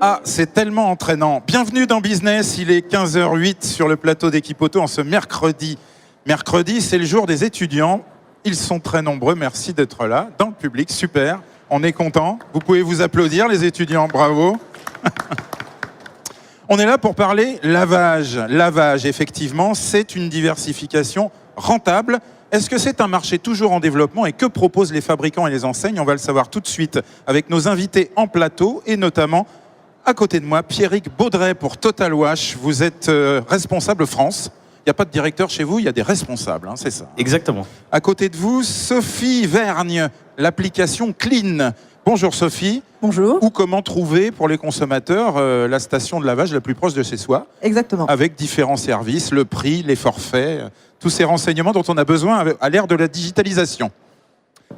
Ah, c'est tellement entraînant. Bienvenue dans Business, il est 15h08 sur le plateau d'Équipe Auto en ce mercredi. Mercredi, c'est le jour des étudiants. Ils sont très nombreux, merci d'être là, dans le public, super. On est content. Vous pouvez vous applaudir, les étudiants, bravo. On est là pour parler lavage. Lavage, effectivement, c'est une diversification rentable. Est-ce que c'est un marché toujours en développement et que proposent les fabricants et les enseignes? On va le savoir tout de suite avec nos invités en plateau et notamment à côté de moi, Pierrick Baudret pour Total Wash. Vous êtes responsable France. Il n'y a pas de directeur chez vous, il y a des responsables, hein, c'est ça. Exactement. À côté de vous, Sophie Vergne, l'application Clean. Bonjour Sophie. Bonjour. Ou comment trouver pour les consommateurs la station de lavage la plus proche de chez soi. Exactement. Avec différents services, le prix, les forfaits, tous ces renseignements dont on a besoin à l'ère de la digitalisation.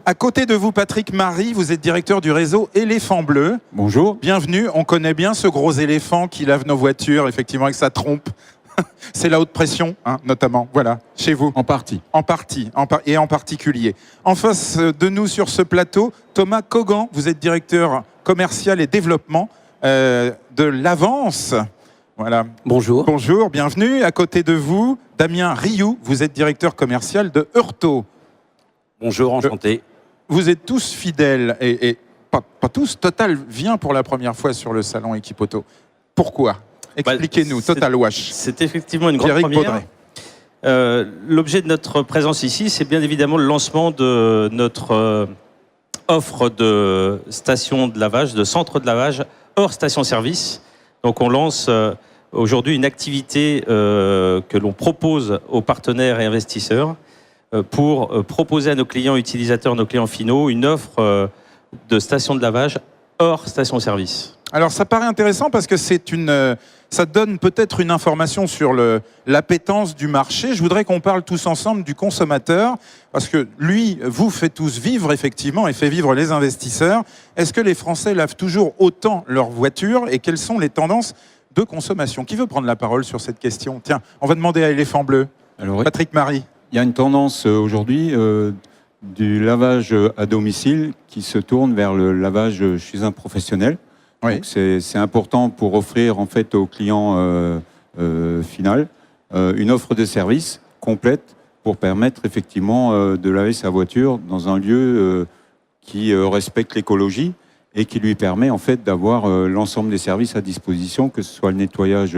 À côté de vous, Patrick Marie, vous êtes directeur du réseau Éléphant Bleu. Bonjour. Bienvenue. On connaît bien ce gros éléphant qui lave nos voitures, effectivement, avec sa trompe. C'est la haute pression, hein, notamment. Voilà, chez vous. En partie. En partie, et en particulier. En face de nous sur ce plateau, Thomas Cogan, vous êtes directeur commercial et développement de l'Avance. Voilà. Bonjour. Bonjour, bienvenue. À côté de vous, Damien Rioux, vous êtes directeur commercial de Heurto. Bonjour, enchanté. Vous êtes tous fidèles, et pas tous. Total vient pour la première fois sur le salon Équipe Auto. Pourquoi? Expliquez-nous, Total Wash. C'est effectivement une grande Pierrick première. Baudret. L'objet de notre présence ici, c'est bien évidemment le lancement de notre offre de stations de lavage, de centres de lavage hors station-service. Donc on lance aujourd'hui une activité que l'on propose aux partenaires et investisseurs pour proposer à nos clients utilisateurs, nos clients finaux, une offre de stations de lavage hors station-service. Alors ça paraît intéressant parce que ça donne peut-être une information sur l'appétence du marché. Je voudrais qu'on parle tous ensemble du consommateur parce que lui, vous fait tous vivre effectivement et fait vivre les investisseurs. Est-ce que les Français lavent toujours autant leur voiture et quelles sont les tendances de consommation? Qui veut prendre la parole sur cette question? Tiens, on va demander à Éléphant Bleu. Alors, Patrick Marie. il y a une tendance aujourd'hui du lavage à domicile qui se tourne vers le lavage chez un professionnel. Oui. Donc c'est important pour offrir en fait au client final une offre de service complète pour permettre effectivement de laver sa voiture dans un lieu qui respecte l'écologie et qui lui permet en fait d'avoir l'ensemble des services à disposition, que ce soit le nettoyage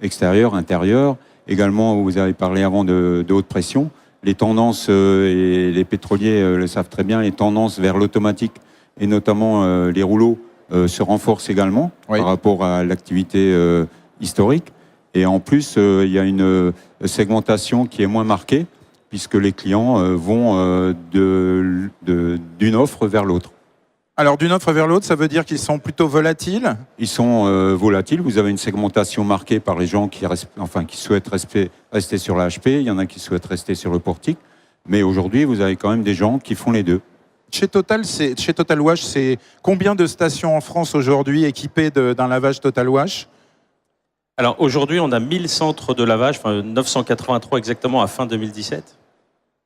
extérieur, intérieur. Également, vous avez parlé avant de haute pression. Les tendances, et les pétroliers le savent très bien, les tendances vers l'automatique et notamment les rouleaux se renforcent également par rapport à l'activité historique. Et en plus, il y a une segmentation qui est moins marquée puisque les clients vont d'une offre vers l'autre. Alors d'une offre vers l'autre, ça veut dire qu'ils sont plutôt volatiles? Ils sont volatiles. Vous avez une segmentation marquée par les gens qui souhaitent rester sur la HP. Il y en a qui souhaitent rester sur le portique. Mais aujourd'hui, vous avez quand même des gens qui font les deux. Chez Total Wash, c'est combien de stations en France aujourd'hui équipées d'un lavage Total Wash? Alors aujourd'hui, on a 1000 centres de lavage, enfin 983 exactement à fin 2017.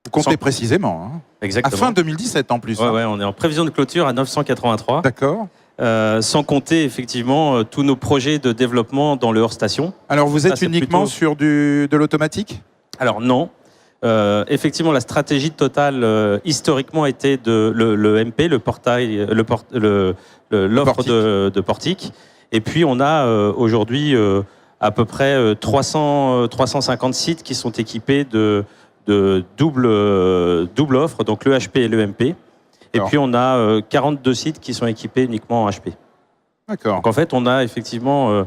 Vous comptez précisément, hein? Exactement. À fin 2017 en plus. Ouais, ouais, on est en prévision de clôture à 983. D'accord. Sans compter effectivement tous nos projets de développement dans le hors-station. Alors vous êtes c'est uniquement plutôt sur de l'automatique? Alors non. Effectivement, la stratégie de Total historiquement était le MP, le portail, l'offre de portique. Et puis on a aujourd'hui à peu près 350 sites qui sont équipés de double offre, donc le HP et le MP. Et puis on a 42 sites qui sont équipés uniquement en HP. D'accord. Donc en fait, on a effectivement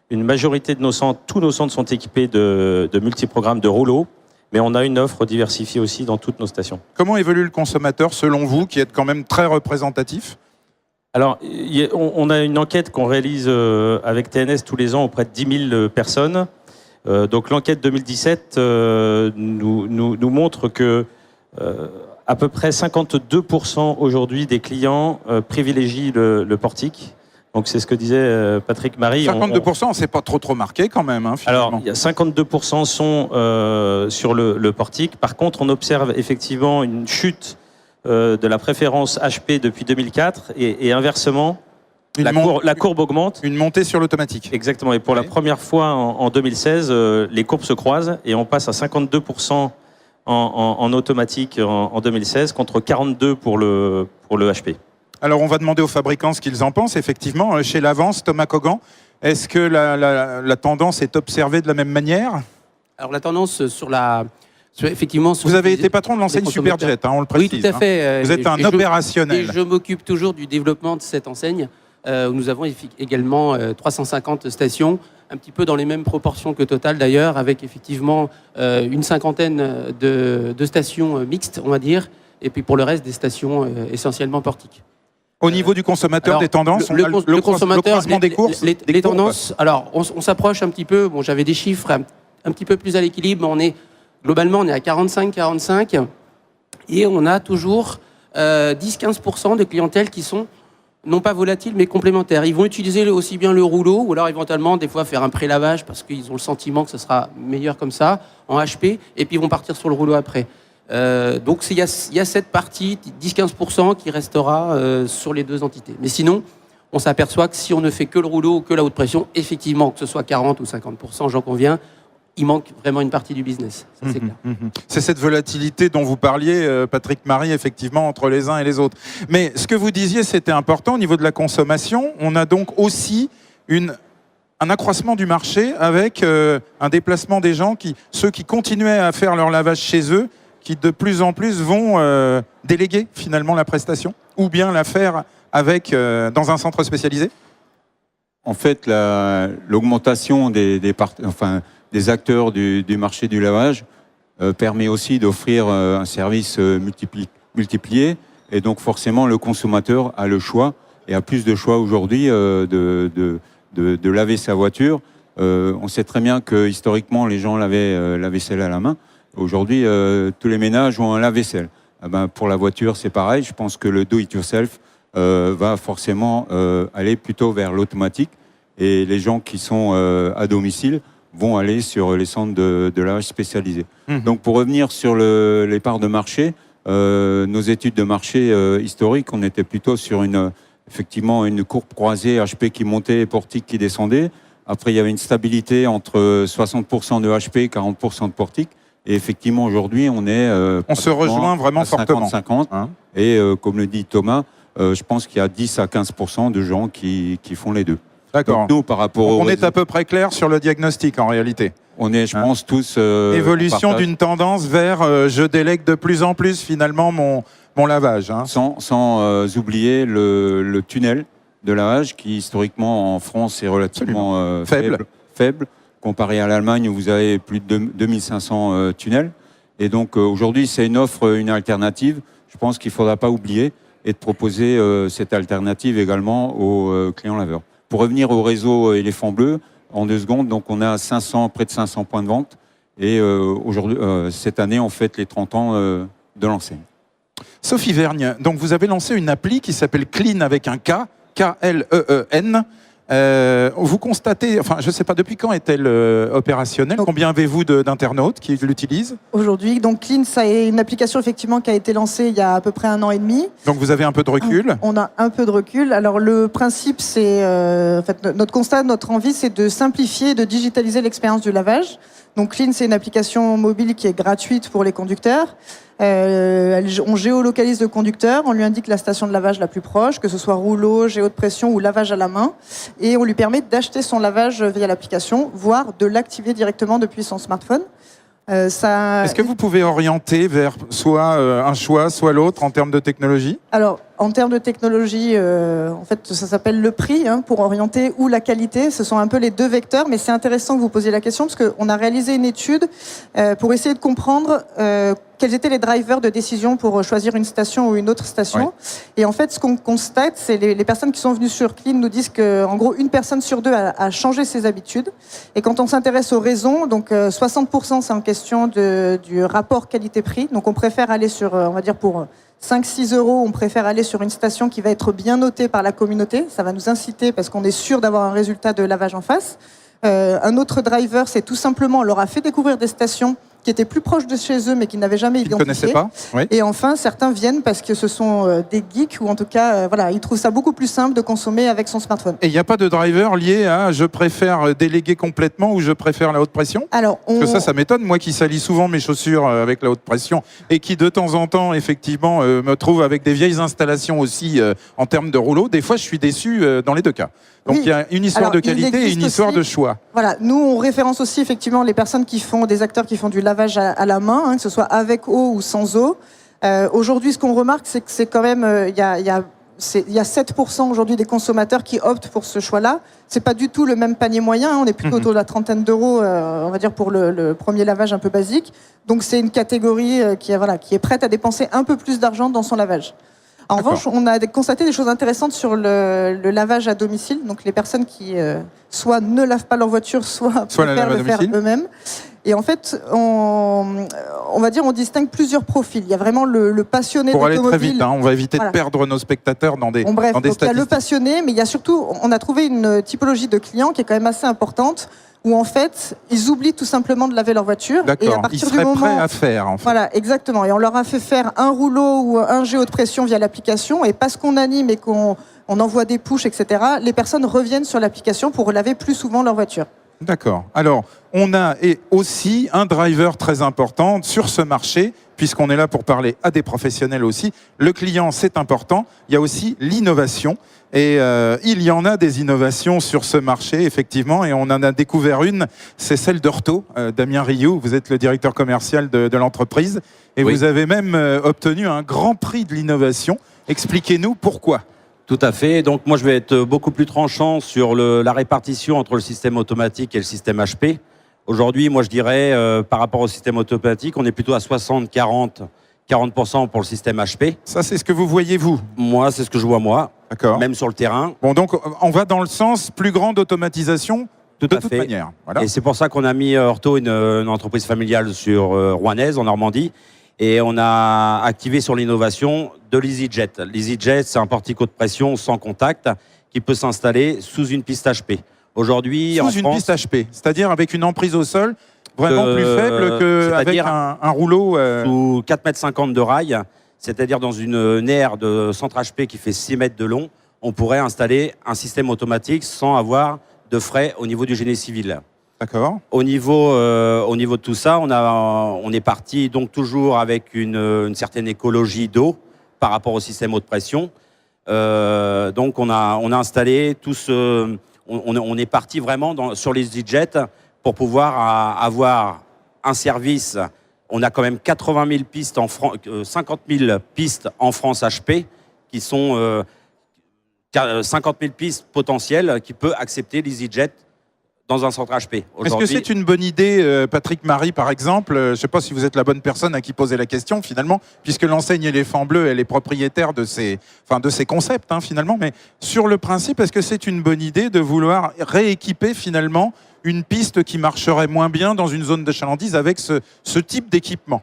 une majorité de nos centres, tous nos centres sont équipés de multiprogrammes de rouleaux. Mais on a une offre diversifiée aussi dans toutes nos stations. Comment évolue le consommateur selon vous, qui êtes quand même très représentatif? Alors, on a une enquête qu'on réalise avec TNS tous les ans auprès de 10 000 personnes. Donc l'enquête 2017 nous montre que à peu près 52% aujourd'hui des clients privilégient le portique. Donc c'est ce que disait Patrick Marie. 52%, c'est pas trop marqué quand même, hein, finalement. Alors, il y a 52% sont sur le portique. Par contre, on observe effectivement une chute de la préférence HP depuis 2004 et inversement, La courbe augmente. Une montée sur l'automatique. Exactement. Et pour la première fois en 2016, les courbes se croisent et on passe à 52% en automatique en 2016 contre 42% pour le HP. Alors, on va demander aux fabricants ce qu'ils en pensent. Effectivement, chez l'Avance, Thomas Cogan, est-ce que la tendance est observée de la même manière? Alors, la tendance effectivement... Vous avez été patron de l'enseigne Superjet, on le précise. Oui, tout à fait. Vous êtes un opérationnel. Et je m'occupe toujours du développement de cette enseigne, où nous avons également 350 stations, un petit peu dans les mêmes proportions que Total d'ailleurs, avec effectivement une cinquantaine de stations mixtes, on va dire, et puis pour le reste, des stations essentiellement portiques. Au niveau du consommateur, des tendances, le consommateur, des courses, les tendances, alors on s'approche un petit peu, bon, j'avais des chiffres un petit peu plus à l'équilibre, mais globalement on est à 45-45 et on a toujours 10-15% de clientèle qui sont non pas volatiles mais complémentaires. Ils vont utiliser aussi bien le rouleau ou alors éventuellement des fois faire un pré-lavage parce qu'ils ont le sentiment que ce sera meilleur comme ça en HP et puis ils vont partir sur le rouleau après. Donc il y a cette partie 10-15% qui restera sur les deux entités. Mais sinon, on s'aperçoit que si on ne fait que le rouleau ou que la haute pression, effectivement, que ce soit 40 ou 50%, j'en conviens, il manque vraiment une partie du business. Ça, c'est clair. C'est cette volatilité dont vous parliez, Patrick Marie, effectivement, entre les uns et les autres. Mais ce que vous disiez, c'était important au niveau de la consommation. On a donc aussi un accroissement du marché avec un déplacement des gens, ceux qui continuaient à faire leur lavage chez eux, qui de plus en plus vont déléguer finalement la prestation ou bien la faire dans un centre spécialisé? En fait, l'augmentation des acteurs du marché du lavage permet aussi d'offrir un service multiplié et donc forcément le consommateur a le choix et a plus de choix aujourd'hui de laver sa voiture. On sait très bien que historiquement les gens lavaient la vaisselle à la main. Aujourd'hui, tous les ménages ont un lave-vaisselle. Pour la voiture, c'est pareil. Je pense que le do-it-yourself va forcément aller plutôt vers l'automatique. Et les gens qui sont à domicile vont aller sur les centres de lavage spécialisés. Donc, pour revenir sur les parts de marché, nos études de marché historiques, on était plutôt sur effectivement une courbe croisée HP qui montait et portique qui descendait. Après, il y avait une stabilité entre 60% de HP et 40% de portique. Et effectivement, aujourd'hui, on se rejoint vraiment fortement. 50-50. Et comme le dit Thomas, je pense qu'il y a 10 à 15% de gens qui font les deux. D'accord. Nous, par rapport on est à peu près clair sur le diagnostic en réalité. On est, je pense, tous... évolution d'une tendance vers je délègue de plus en plus finalement mon lavage. Sans oublier le tunnel de lavage qui, historiquement, en France, est relativement faible. Comparé à l'Allemagne où vous avez plus de 2500 tunnels. Et donc aujourd'hui, c'est une alternative. Je pense qu'il ne faudra pas oublier et de proposer cette alternative également aux clients laveurs. Pour revenir au réseau Éléphant Bleu, en 2 secondes, donc on a près de 500 points de vente. Et aujourd'hui, cette année, on fête les 30 ans de l'enseigne. Sophie Vergne, donc vous avez lancé une appli qui s'appelle Clean avec un K, K-L-E-E-N. Vous constatez, enfin je ne sais pas, depuis quand est-elle opérationnelle? Combien avez-vous d'internautes qui l'utilisent aujourd'hui? Donc Clean, c'est une application effectivement qui a été lancée il y a à peu près 1 an et demi. Donc vous avez un peu de recul? On a un peu de recul. Alors le principe, c'est en fait notre constat, notre envie, c'est de simplifier et de digitaliser l'expérience du lavage. Donc Clean, c'est une application mobile qui est gratuite pour les conducteurs. On géolocalise le conducteur, on lui indique la station de lavage la plus proche, que ce soit rouleau, géo de pression ou lavage à la main, et on lui permet d'acheter son lavage via l'application, voire de l'activer directement depuis son smartphone. Est-ce que vous pouvez orienter vers soit un choix, soit l'autre en termes de technologie? Alors, en termes de technologie, en fait, ça s'appelle le prix pour orienter ou la qualité. Ce sont un peu les deux vecteurs, mais c'est intéressant que vous posiez la question parce qu'on a réalisé une étude pour essayer de comprendre quels étaient les drivers de décision pour choisir une station ou une autre station. Ouais. Et en fait, ce qu'on constate, c'est les personnes qui sont venues sur Clean nous disent qu'en gros, 1 personne sur 2 a changé ses habitudes. Et quand on s'intéresse aux raisons, donc 60% c'est en question du rapport qualité-prix. Donc on préfère aller sur, on va dire pour 5-6 €, on préfère aller sur une station qui va être bien notée par la communauté. Ça va nous inciter parce qu'on est sûr d'avoir un résultat de lavage en face. Un autre driver, c'est tout simplement, on leur a fait découvrir des stations qui étaient plus proches de chez eux mais qui n'avaient jamais Ils ne connaissaient identifié. pas. Oui. Et enfin, certains viennent parce que ce sont des geeks ou en tout cas, voilà, ils trouvent ça beaucoup plus simple de consommer avec son smartphone. Et il n'y a pas de driver lié à je préfère déléguer complètement ou je préfère la haute pression? Alors, Parce que ça m'étonne, moi qui salis souvent mes chaussures avec la haute pression et qui de temps en temps, effectivement, me trouve avec des vieilles installations aussi en termes de rouleau. Des fois, je suis déçu dans les deux cas. Donc Oui. il y a une histoire Alors, de il qualité et existe une histoire aussi- de choix. Voilà, nous on référence aussi effectivement les personnes qui font des acteurs qui font du lavage à la main, que ce soit avec eau ou sans eau. Aujourd'hui, ce qu'on remarque, c'est que c'est quand même il y a 7% aujourd'hui des consommateurs qui optent pour ce choix-là. C'est pas du tout le même panier moyen. On est plutôt autour de la trentaine d'euros, on va dire pour le premier lavage un peu basique. Donc c'est une catégorie qui est prête à dépenser un peu plus d'argent dans son lavage. En revanche, on a constaté des choses intéressantes sur le lavage à domicile. Donc les personnes qui soit ne lavent pas leur voiture, soit la préfèrent lavent à le faire domicile. eux-mêmes. Et en fait, on va dire, on distingue plusieurs profils. Il y a vraiment le passionné Pour aller d'automobile. très vite, hein, on va éviter Voilà. de perdre nos spectateurs dans des, Bon, bref, dans des donc il y a le statistiques. passionné, mais il y a surtout, on a trouvé une typologie de clients qui est quand même assez importante, où en fait, ils oublient tout simplement de laver leur voiture. Et à D'accord, ils partir du seraient moment, prêts à faire, en fait. voilà, exactement. Et on leur a fait faire un rouleau ou un jet haute pression via l'application. Et parce qu'on anime et qu'on envoie des pushs, etc., les personnes reviennent sur l'application pour laver plus souvent leur voiture. D'accord. Alors, on a aussi un driver très important sur ce marché, puisqu'on est là pour parler à des professionnels aussi. Le client, c'est important. Il y a aussi l'innovation. Et il y en a des innovations sur ce marché, effectivement, et on en a découvert une, c'est celle d'Orto. Damien Rioux, vous êtes le directeur commercial de l'entreprise, et Oui. vous avez même obtenu un grand prix de l'innovation. Expliquez-nous pourquoi. Tout à fait. Donc moi, je vais être beaucoup plus tranchant sur la répartition entre le système automatique et le système HP. Aujourd'hui, moi, je dirais, par rapport au système automatique, on est plutôt à 60-40, 40% pour le système HP. Ça, c'est ce que vous voyez, vous. Moi, c'est ce que je vois, moi, D'accord. même sur le terrain. Bon, donc, on va dans le sens plus grande automatisation Tout de à toute fait. manière. Voilà. Et c'est pour ça qu'on a mis Orto, une entreprise familiale sur rouennaise, en Normandie. Et on a activé sur l'innovation de l'EasyJet. L'EasyJet, c'est un portico de pression sans contact qui peut s'installer sous une piste HP. Aujourd'hui, en Sous une France, piste HP, c'est-à-dire avec une emprise au sol vraiment plus faible qu'avec c'est-à-dire un rouleau. sous 4,50 m de rail, c'est-à-dire dans une aire de centre HP qui fait 6 mètres de long, on pourrait installer un système automatique sans avoir de frais au niveau du génie civil. D'accord. Au niveau de tout ça, on est parti donc toujours avec une certaine écologie d'eau par rapport au système haute pression. Donc on a installé tout ce... On est parti vraiment sur les EasyJet pour pouvoir avoir un service. On a quand même 80 000 pistes 50 000 pistes en France HP qui sont 50 000 pistes potentielles qui peut accepter l'EasyJet dans un centre HP. Est-ce que c'est une bonne idée, Patrick Marie, par exemple? Je ne sais pas si vous êtes la bonne personne à qui poser la question, finalement, puisque l'enseigne Éléphant Bleu, elle est propriétaire de ces concepts, hein, finalement. Mais sur le principe, est-ce que c'est une bonne idée de vouloir rééquiper, finalement, une piste qui marcherait moins bien dans une zone de chalandise avec ce type d'équipement?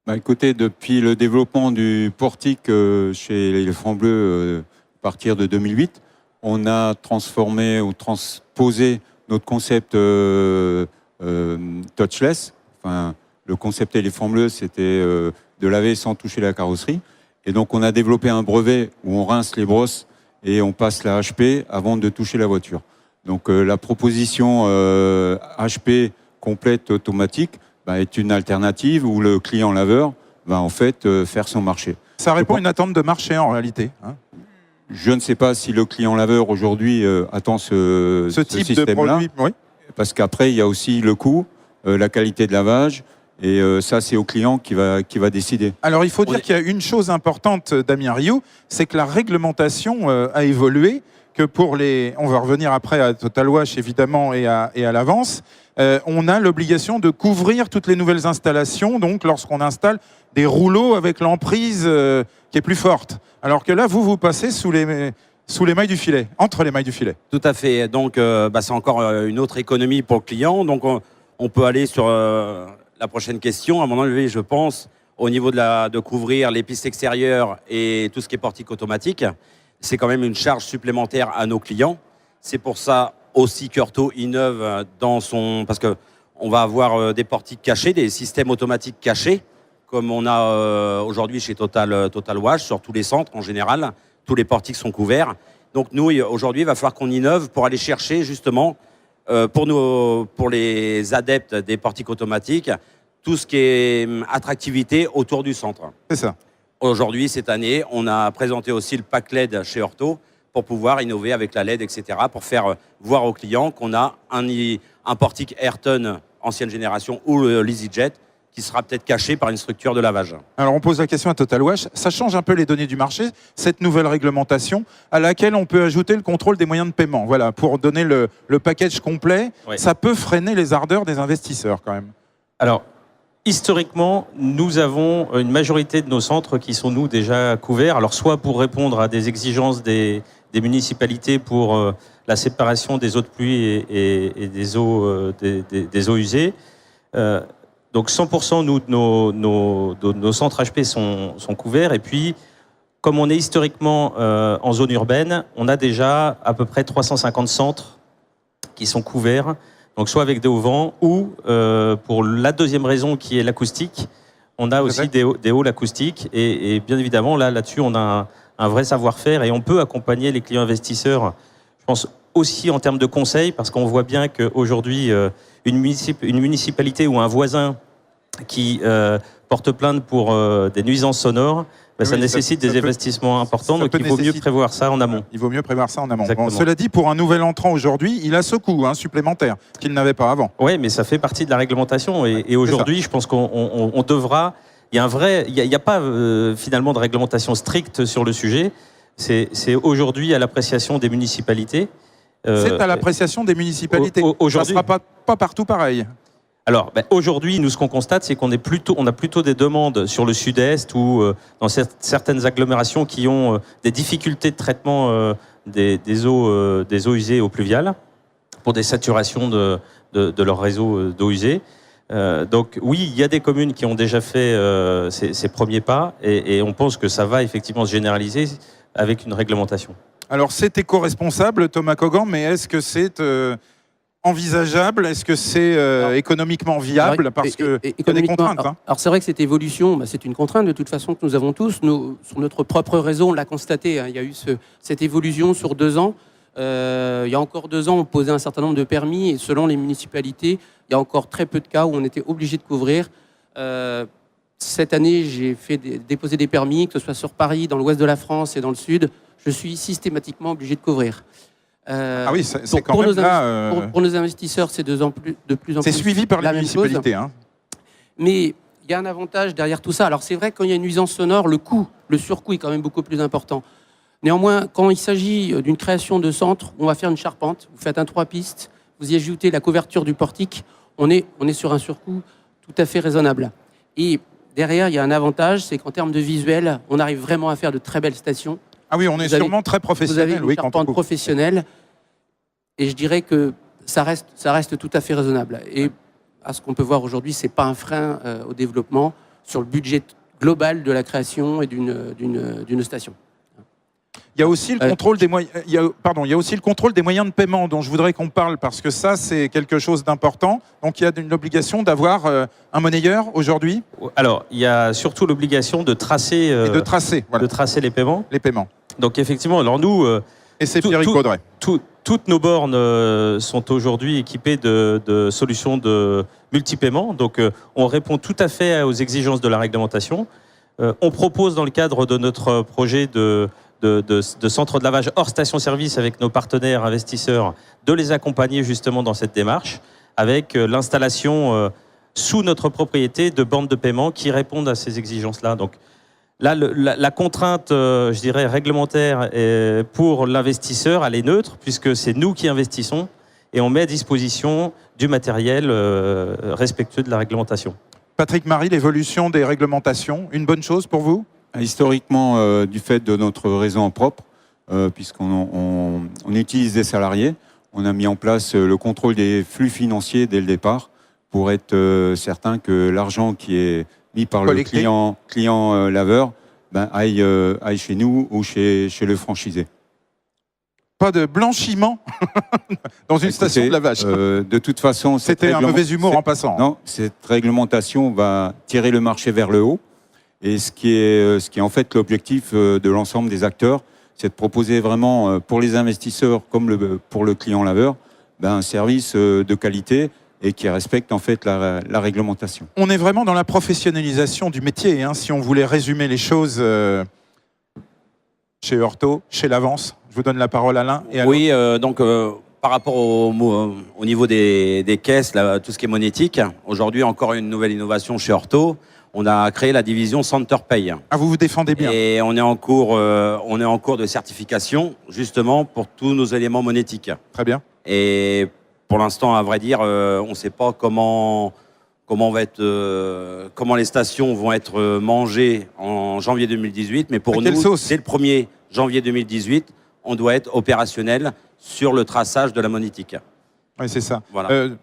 Bah, écoutez, depuis le développement du portique chez l'Éléphant Bleu à partir de 2008, on a transformé ou transposé notre concept touchless. Enfin, le concept Éléphant Bleu, c'était de laver sans toucher la carrosserie. Et donc, on a développé un brevet où on rince les brosses et on passe la HP avant de toucher la voiture. Donc, la proposition HP complète automatique est une alternative où le client laveur va en fait faire son marché. Ça répond à une attente de marché, en réalité, hein. Je ne sais pas si le client laveur aujourd'hui attend ce type de système-là, produit, oui. parce qu'après il y a aussi le coût, la qualité de lavage, et ça c'est au client qui va décider. Alors il faut dire qu'il y a une chose importante, Damien Rioux, c'est que la réglementation a évolué, que pour on va revenir après à Total Wash évidemment et à l'avance, on a l'obligation de couvrir toutes les nouvelles installations, donc lorsqu'on installe des rouleaux avec l'emprise qui est plus forte. Alors que là, vous passez sous les mailles du filet, entre les mailles du filet. Tout à fait. Donc, c'est encore une autre économie pour le client. Donc, on peut aller sur la prochaine question. À mon avis, je pense, au niveau de couvrir les pistes extérieures et tout ce qui est portique automatique, c'est quand même une charge supplémentaire à nos clients. C'est pour ça aussi qu'Orto innove parce que On va avoir des portiques cachés, des systèmes automatiques cachés, comme on a aujourd'hui chez Total Wash, sur tous les centres en général. Tous les portiques sont couverts. Donc nous, aujourd'hui, il va falloir qu'on innove pour aller chercher justement, pour les adeptes des portiques automatiques, tout ce qui est attractivité autour du centre. C'est ça. Aujourd'hui, cette année, on a présenté aussi le pack LED chez Ortho pour pouvoir innover avec la LED, etc., pour faire voir aux clients qu'on a un portique Ayrton ancienne génération ou l'EasyJet qui sera peut-être caché par une structure de lavage. Alors on pose la question à Total Wash, ça change un peu les données du marché, cette nouvelle réglementation à laquelle on peut ajouter le contrôle des moyens de paiement. Voilà, pour donner le package complet, Oui. Ça peut freiner les ardeurs des investisseurs quand même. Alors, historiquement, nous avons une majorité de nos centres qui sont, nous, déjà couverts. Alors, soit pour répondre à des exigences des municipalités pour la séparation des eaux de pluie et des eaux usées. Donc, 100% nos centres HP sont couverts. Et puis, comme on est historiquement en zone urbaine, on a déjà à peu près 350 centres qui sont couverts. Donc soit avec des hauts-vents ou, pour la deuxième raison qui est l'acoustique, on a aussi des halls acoustiques. Et bien évidemment, là-dessus, on a un vrai savoir-faire et on peut accompagner les clients investisseurs, je pense, aussi en termes de conseils, parce qu'on voit bien qu'aujourd'hui, une municipalité ou un voisin qui porte plainte pour des nuisances sonores, ça nécessite des investissements importants, donc il vaut mieux prévoir ça en amont. Il vaut mieux prévoir ça en amont. Exactement. Bon, cela dit, pour un nouvel entrant aujourd'hui, il a ce coût supplémentaire qu'il n'avait pas avant. Oui, mais ça fait partie de la réglementation. Et aujourd'hui, je pense qu'on devra... Il n'y a pas finalement de réglementation stricte sur le sujet. C'est aujourd'hui à l'appréciation des municipalités. C'est à l'appréciation des municipalités. Ça ne sera pas partout pareil. Alors, aujourd'hui, nous, ce qu'on constate, c'est qu'on a plutôt des demandes sur le sud-est ou dans certaines agglomérations qui ont des difficultés de traitement des eaux usées eaux pluviales pour des saturations de leur réseau d'eau usée. Donc, oui, il y a des communes qui ont déjà fait ces premiers pas et on pense que ça va effectivement se généraliser avec une réglementation. Alors, c'est éco-responsable, Thomas Kogan, mais est-ce que c'est... envisageable? Est-ce que c'est économiquement viable? Parce qu'il y a des contraintes. Alors c'est vrai que cette évolution, c'est une contrainte de toute façon que nous avons tous. Sur notre propre réseau, on l'a constaté. Il y a eu cette évolution sur 2 ans. Il y a encore 2 ans, on posait un certain nombre de permis et selon les municipalités, il y a encore très peu de cas où on était obligé de couvrir. Cette année, j'ai déposer des permis, que ce soit sur Paris, dans l'ouest de la France et dans le sud. Je suis systématiquement obligé de couvrir. Ah oui, c'est quand même là... Pour nos investisseurs, c'est de plus en plus... C'est suivi par les municipalités. Mais il y a un avantage derrière tout ça. Alors c'est vrai que quand il y a une nuisance sonore, le surcoût est quand même beaucoup plus important. Néanmoins, quand il s'agit d'une création de centre, on va faire une charpente, vous faites un 3 pistes, vous y ajoutez la couverture du portique, on est sur un surcoût tout à fait raisonnable. Et derrière, il y a un avantage, c'est qu'en termes de visuel, on arrive vraiment à faire de très belles stations. Ah oui, on est sûrement très professionnel. Vous avez une charpente professionnelle et je dirais que ça reste tout à fait raisonnable. Et à ce qu'on peut voir aujourd'hui, ce n'est pas un frein au développement sur le budget global de la création et d'une station. Il y a aussi le contrôle des moyens. Il y a aussi le contrôle des moyens de paiement dont je voudrais qu'on parle parce que ça c'est quelque chose d'important. Donc il y a une obligation d'avoir un monnayeur aujourd'hui. Alors il y a surtout l'obligation de tracer. De tracer les paiements. Les paiements. Donc effectivement, alors nous. Et c'est Pierrick Baudret. Toutes nos bornes sont aujourd'hui équipées de solutions de multipaiement. Donc on répond tout à fait aux exigences de la réglementation. On propose dans le cadre de notre projet de centres de lavage hors station-service avec nos partenaires investisseurs, de les accompagner justement dans cette démarche avec l'installation sous notre propriété de bornes de paiement qui répondent à ces exigences-là. Donc là, la contrainte, je dirais, réglementaire pour l'investisseur, elle est neutre puisque c'est nous qui investissons et on met à disposition du matériel respectueux de la réglementation. Patrick Marie, l'évolution des réglementations, une bonne chose pour vous ? Historiquement, du fait de notre réseau en propre, puisqu'on utilise des salariés, on a mis en place le contrôle des flux financiers dès le départ pour être certain que l'argent qui est mis par le client laveur aille chez nous ou chez le franchisé. pas de blanchiment dans une station de lavage. De toute façon, C'était un mauvais humour en passant. Non, cette réglementation va tirer le marché vers le haut. Et ce qui est en fait l'objectif de l'ensemble des acteurs, c'est de proposer vraiment pour les investisseurs comme pour le client laveur, un service de qualité et qui respecte en fait la réglementation. On est vraiment dans la professionnalisation du métier, hein, si on voulait résumer les choses chez Heurtaud, chez l'Avance. Je vous donne la parole, Alain. Et oui, donc par rapport au niveau des caisses, là, tout ce qui est monétique, aujourd'hui encore une nouvelle innovation chez Heurtaud. On a créé la division Center Pay. Ah, vous vous défendez bien. Et on est en cours de certification, justement, pour tous nos éléments monétiques. Très bien. Et pour l'instant, à vrai dire, on ne sait pas comment les stations vont être mangées en janvier 2018. Mais pour nous, dès le 1er janvier 2018, on doit être opérationnel sur le traçage de la monétique. Oui, c'est ça. Voilà.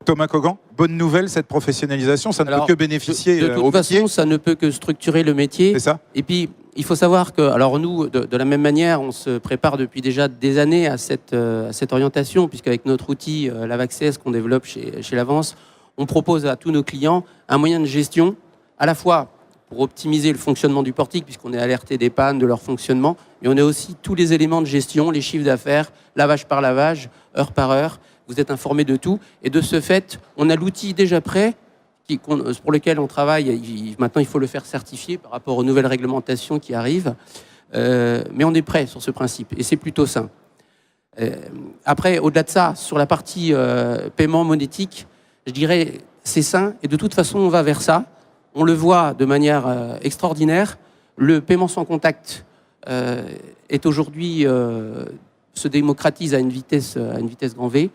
Thomas Cogan, bonne nouvelle, cette professionnalisation, ça ne peut que bénéficier de toute façon, ça ne peut que structurer le métier. C'est ça. Et puis, il faut savoir que, alors nous, de la même manière, on se prépare depuis déjà des années à cette orientation, puisqu'avec notre outil LavAccess qu'on développe chez l'Avance, on propose à tous nos clients un moyen de gestion, à la fois pour optimiser le fonctionnement du portique, puisqu'on est alerté des pannes, de leur fonctionnement, mais on a aussi tous les éléments de gestion, les chiffres d'affaires, lavage par lavage, heure par heure. Vous êtes informé de tout. Et de ce fait, on a l'outil déjà prêt pour lequel on travaille. Maintenant, il faut le faire certifier par rapport aux nouvelles réglementations qui arrivent. Mais on est prêt sur ce principe. Et c'est plutôt sain. Après, au-delà de ça, sur la partie paiement monétique, je dirais c'est sain. Et de toute façon, on va vers ça. On le voit de manière extraordinaire. Le paiement sans contact est aujourd'hui se démocratise à une vitesse grand V.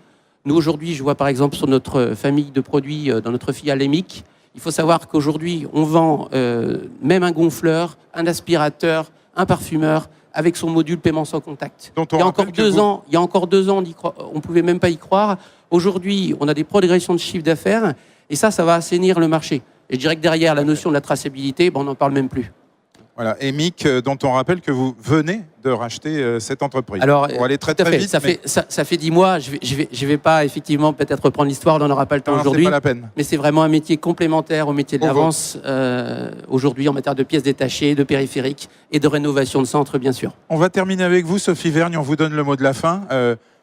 Nous, aujourd'hui, je vois par exemple sur notre famille de produits, dans notre filiale EMIC, il faut savoir qu'aujourd'hui, on vend même un gonfleur, un aspirateur, un parfumeur, avec son module paiement sans contact. Il y a encore 2 ans, on ne pouvait même pas y croire. Aujourd'hui, on a des progressions de chiffre d'affaires, et ça va assainir le marché. Et je dirais que derrière la notion de la traçabilité, on n'en parle même plus. Voilà, EMIC, dont on rappelle que vous venez de racheter cette entreprise. Alors, pour aller très vite. Ça fait 10 mois, je vais pas effectivement peut-être reprendre l'histoire, on n'en aura pas le temps aujourd'hui. C'est pas la peine. Mais c'est vraiment un métier complémentaire au métier de l'Avance aujourd'hui en matière de pièces détachées, de périphériques et de rénovation de centres, bien sûr. On va terminer avec vous, Sophie Vergne, on vous donne le mot de la fin.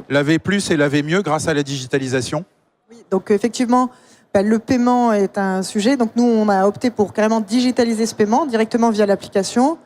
Laver plus et laver mieux grâce à la digitalisation. Oui, donc effectivement, le paiement est un sujet. Donc nous, on a opté pour carrément digitaliser ce paiement directement via l'application.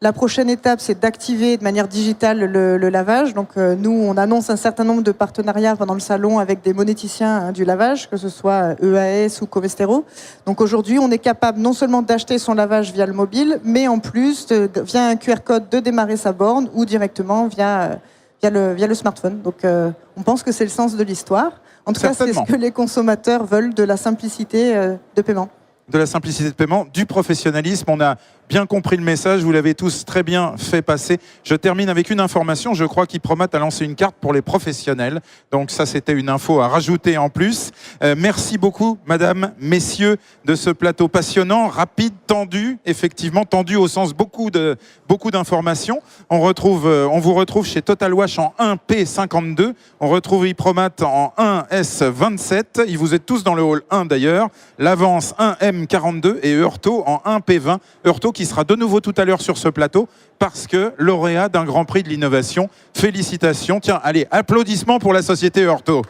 La prochaine étape, c'est d'activer de manière digitale le lavage. Donc nous, on annonce un certain nombre de partenariats pendant le salon avec des monéticiens du lavage, que ce soit EAS ou Covestero. Donc aujourd'hui, on est capable non seulement d'acheter son lavage via le mobile, mais en plus, via un QR code, de démarrer sa borne ou directement via le smartphone. Donc on pense que c'est le sens de l'histoire. En tout cas, c'est ce que les consommateurs veulent, de la simplicité de paiement. De la simplicité de paiement, du professionnalisme. On a bien compris le message, vous l'avez tous très bien fait passer. Je termine avec une information, je crois qu'Hypromat a lancé une carte pour les professionnels. Donc ça, c'était une info à rajouter en plus. Merci beaucoup, madame, messieurs, de ce plateau passionnant, rapide, tendu, effectivement, tendu au sens beaucoup d'informations. On vous retrouve chez Total Wash en 1P52, on retrouve Hypromat en 1S27, ils vous êtes tous dans le hall 1 d'ailleurs, l'Avance 1M42 et Heurtaud en 1P20. Heurtaud qui sera de nouveau tout à l'heure sur ce plateau parce que lauréat d'un Grand Prix de l'innovation. Félicitations. Tiens, allez, applaudissements pour la société Heurtaud.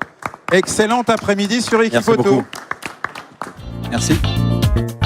Excellent après-midi sur Equipoto. Merci beaucoup. Merci.